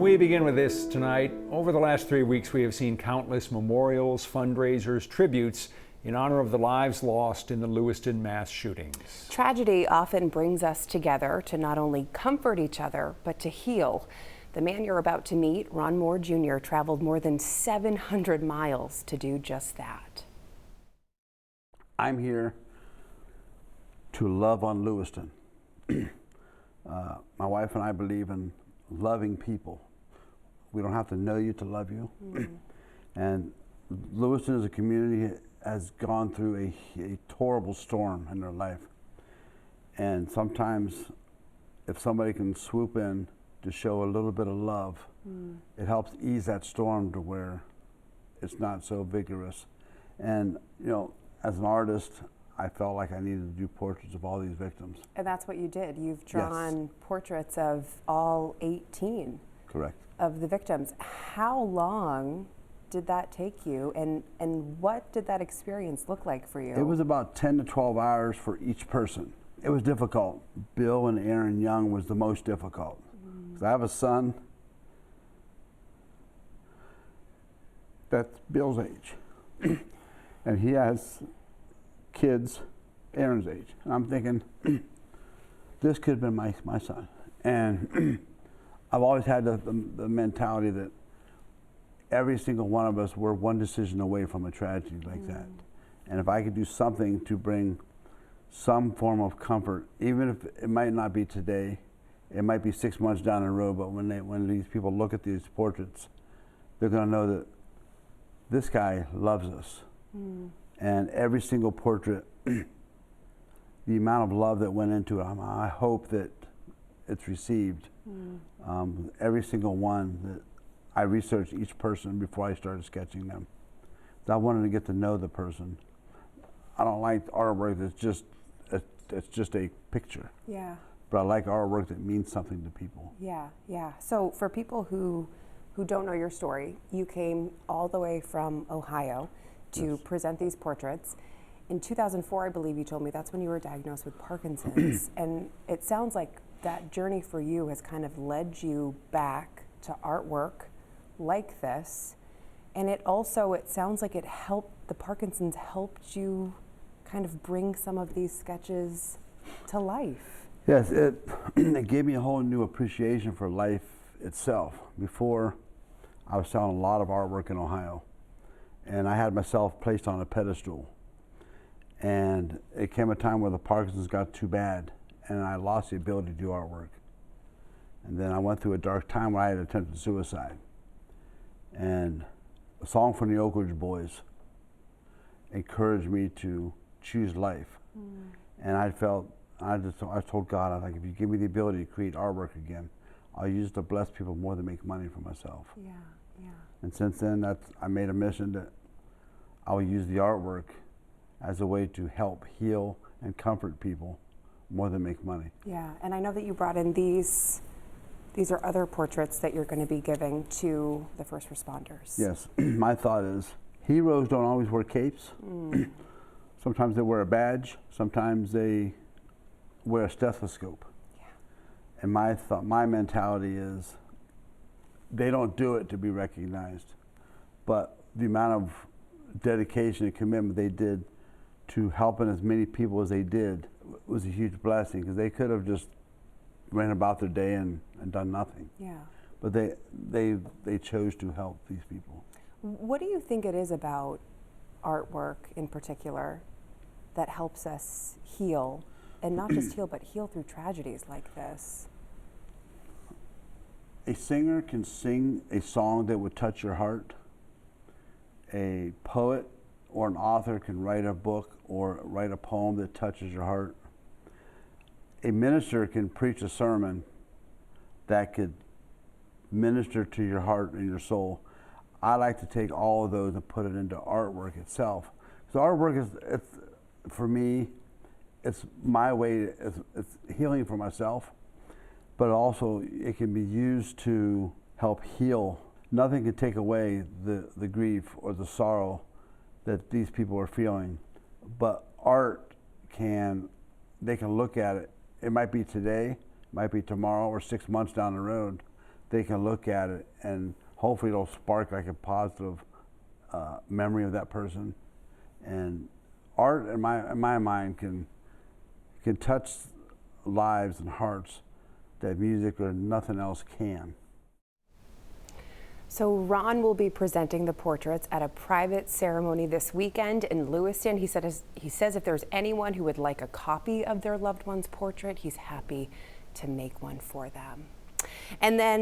We begin with this tonight. Over the last 3 weeks, we have seen countless memorials, fundraisers, tributes in honor of the lives lost in the Lewiston mass shootings. Tragedy often brings us together to not only comfort each other, but to heal. The man you're about to meet, Ron Moore Jr., traveled more than 700 miles to do just that. I'm here to love on Lewiston. My wife and I believe in loving people. We don't have to know you to love you. And Lewiston as a community has gone through a horrible storm in their life. And sometimes if somebody can swoop in to show a little bit of love, it helps ease that storm to where it's not so vigorous. And you know, as an artist, I felt like I needed to do portraits of all these victims. And that's what you did. You've drawn portraits of all 18 Correct. of the victims. How long did that take you, and what did that experience look like for you? It was about 10 to 12 hours for each person. It was difficult. Bill and Aaron Young was the most difficult. 'Cause I have a son that's Bill's age, and he has kids Aaron's age. And I'm thinking, this could have been my son. And I've always had the mentality that every single one of us, we're one decision away from a tragedy like that. And if I could do something to bring some form of comfort, even if it might not be today, it might be 6 months down the road, but when these people look at these portraits, they're going to know that this guy loves us. And every single portrait, the amount of love that went into it, I hope that it's received. Every single one, that I researched each person before I started sketching them. So I wanted to get to know the person. I don't like artwork that's it's just a picture. Yeah. But I like artwork that means something to people. Yeah, yeah. So for people who don't know your story, you came all the way from Ohio to present these portraits. In 2004, I believe you told me, that's when you were diagnosed with Parkinson's. And it sounds like that journey for you has kind of led you back to artwork like this. And it sounds like the Parkinson's helped you kind of bring some of these sketches to life. Yes, it gave me a whole new appreciation for life itself. Before, I was selling a lot of artwork in Ohio, and I had myself placed on a pedestal. And it came a time where the Parkinson's got too bad, and I lost the ability to do artwork. And then I went through a dark time where I had attempted suicide. And a song from the Oak Ridge Boys encouraged me to choose life. And I told God, I was like, if you give me the ability to create artwork again, I'll use it to bless people more than make money for myself. Yeah, yeah. And since then, I made a mission that I will use the artwork as a way to help heal and comfort people more than make money. Yeah, and I know that you brought in these are other portraits that you're going to be giving to the first responders. Yes, my thought is, heroes don't always wear capes. Sometimes they wear a badge, sometimes they wear a stethoscope. Yeah. And my mentality is, they don't do it to be recognized, but the amount of dedication and commitment they did to helping as many people as they did was a huge blessing, because they could have just ran about their day and done nothing. Yeah. But they chose to help these people. What do you think it is about artwork in particular that helps us heal, and not just heal, but heal through tragedies like this? A singer can sing a song that would touch your heart. A poet or an author can write a book or write a poem that touches your heart. A minister can preach a sermon that could minister to your heart and your soul. I like to take all of those and put it into artwork itself. So artwork it's for me, it's my way, it's healing for myself, but also it can be used to help heal. Nothing can take away the grief or the sorrow that these people are feeling, but art they can look at it. It might be today, might be tomorrow, or 6 months down the road, they can look at it and hopefully it'll spark like a positive memory of that person. And art, in my mind, can touch lives and hearts that music or nothing else can. So Ron will be presenting the portraits at a private ceremony this weekend in Lewiston. He says if there's anyone who would like a copy of their loved one's portrait, he's happy to make one for them. And then